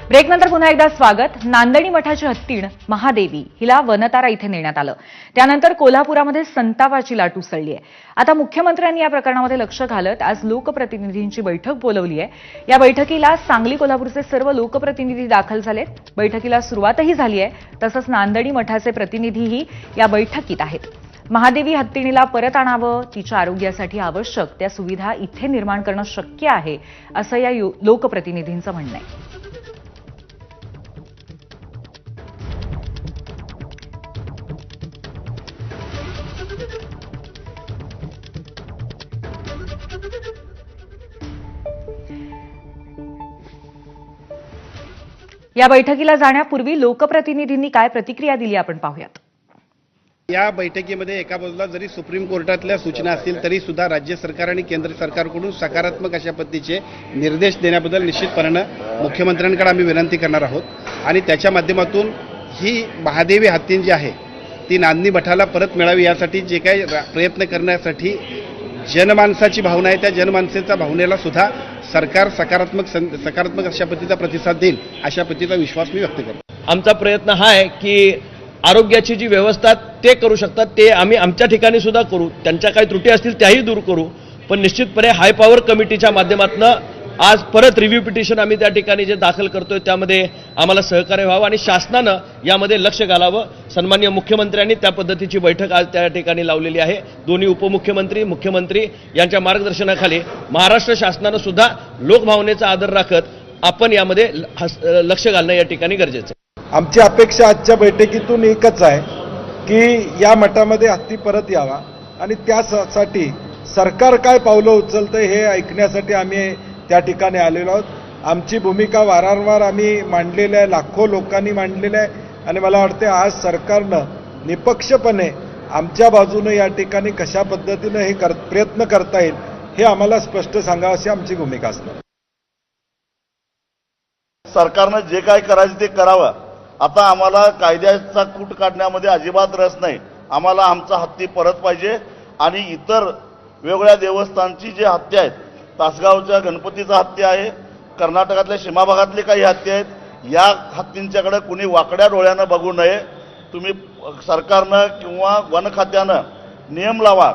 ब्रेकनंतर पुन्हा एकदा स्वागत। नांदणी मठाची हत्तीण महादेवी हिला वनतारा इथे नेण्यात आलं। त्यानंतर कोल्हापुरामध्ये संतापाची लाट उसळली आहे। आता मुख्यमंत्र्यांनी या प्रकरणामध्ये लक्ष घालत आज लोकप्रतिनिधींची बैठक बोलावली आहे। या बैठकीला सांगली कोल्हापूरचे सर्व लोकप्रतिनिधी दाखल झालेत। बैठकीला सुरुवातही झाली आहे। तसंच नांदणी मठाचे प्रतिनिधीही या बैठकीत आहेत। महादेवी हत्तीणीला परत आणावं, तिच्या आरोग्यासाठी आवश्यक त्या सुविधा इथे निर्माण करणं शक्य आहे असं या लोकप्रतिनिधींचं म्हणणं आहे। या बैठकीला जाण्यापूर्वी लोकप्रतिनिधींनी काय प्रतिक्रिया दिली आपण पाहूयात। या बैठकीमध्ये एका बाजूला जरी सुप्रीम कोर्टातल्या सूचना असतील तरी सुद्धा राज्य सरकार आणि केंद्र सरकारकडून सकारात्मक अशा पद्धतीचे निर्देश देण्याबद्दल निश्चितपणे मुख्यमंत्र्यांकडे आम्ही विनंती करणार आहोत आणि त्याच्या माध्यमातून ही महादेवी हत्तीण जी आहे ती नांदणी मठाला परत मिळावी यासाठी जे काही प्रयत्न करण्यासाठी जनमानसाची भावना आहे त्या जनमानसेच्या भावनेला सुद्धा सरकार सकारात्मक अशा पद्धतीचा प्रतिसाद देईल अशा पद्धतीचा विश्वास मी व्यक्त करतो। आमचा प्रयत्न हा आहे की आरोग्याची जी व्यवस्था ते करू शकतात ते आम्ही आमच्या ठिकाणी सुद्धा करू, त्यांच्या काही त्रुटी असतील त्याही दूर करू, पण निश्चितपणे हाय पॉवर कमिटीच्या माध्यमातून आज परत रिव्ह्यू पिटिशन आम्ही त्या ठिकाणी जे दाखल करतोय त्यामध्ये आम्हाला सहकार्य व्हावं आणि शासनानं यामध्ये लक्ष घालावं। सन्माननीय मुख्यमंत्र्यांनी त्या पद्धतीची बैठक आज त्या ठिकाणी लावलेली आहे। दोन्ही उपमुख्यमंत्री मुख्यमंत्री यांच्या मार्गदर्शनाखाली महाराष्ट्र शासनानं सुद्धा लोकभावनेचा आदर राखत आपण यामध्ये लक्ष घालणं या ठिकाणी गरजेचं आहे। आमची अपेक्षा आजच्या बैठकीतून एकच आहे की या मठामध्ये हत्ती परत यावा आणि त्यासाठी सरकार काय पावलं उचलतंय हे ऐकण्यासाठी आम्ही त्या ठिकाणी आलेलो आहोत। आमची भूमिका वारंवार आम्ही मांडलेली आहे, लाखो लोकांनी मांडलेली आहे आणि मला वाटते आज सरकारनं निपक्षपणे आमच्या बाजूनं या ठिकाणी कशा पद्धतीनं हे प्रयत्न करता येईल हे आम्हाला स्पष्ट सांगावं अशी आमची भूमिका असणार। सरकारनं जे काय करायचं ते करावं। आता आम्हाला कायद्याचा कूट काढण्यामध्ये अजिबात रस नाही। आम्हाला आमचा हत्ती परत पाहिजे आणि इतर वेगवेगळ्या देवस्थानची जे हत्ती आहेत, तासगावच्या गणपतीचा हत्ती आहे, कर्नाटकातल्या सीमा भागातले काही हत्ती आहेत, या हत्तींच्याकडे कुणी वाकड्या डोळ्यानं बघू नये। तुम्ही सरकारनं किंवा वन खात्यानं नियम लावा,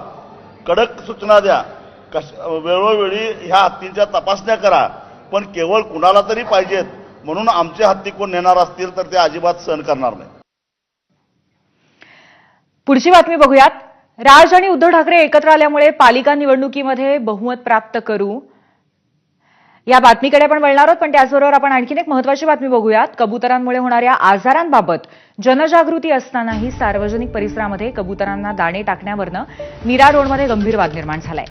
कडक सूचना द्या, वेळोवेळी ह्या हत्तींच्या तपासण्या करा, पण केवळ कुणाला तरी पाहिजेत म्हणून आमचे हत्ती कोण नेणार असतील तर ते अजिबात सहन करणार नाही। पुढची बातमी बघूयात। राज आणि उद्धव ठाकरे एकत्र आल्यामुळे पालिका निवडणुकीमध्ये बहुमत प्राप्त करू, या बातमीकडे आपण वळणार आहोत। पण त्याचबरोबर आपण आणखीन एक महत्त्वाची बातमी बघूयात। कबुतरांमुळे होणाऱ्या आजारांबाबत जनजागृती असतानाही सार्वजनिक परिसरामध्ये कबुतरांना दाणे टाकण्यावरनं नीरा रोडमध्ये गंभीर वाद निर्माण झालाय।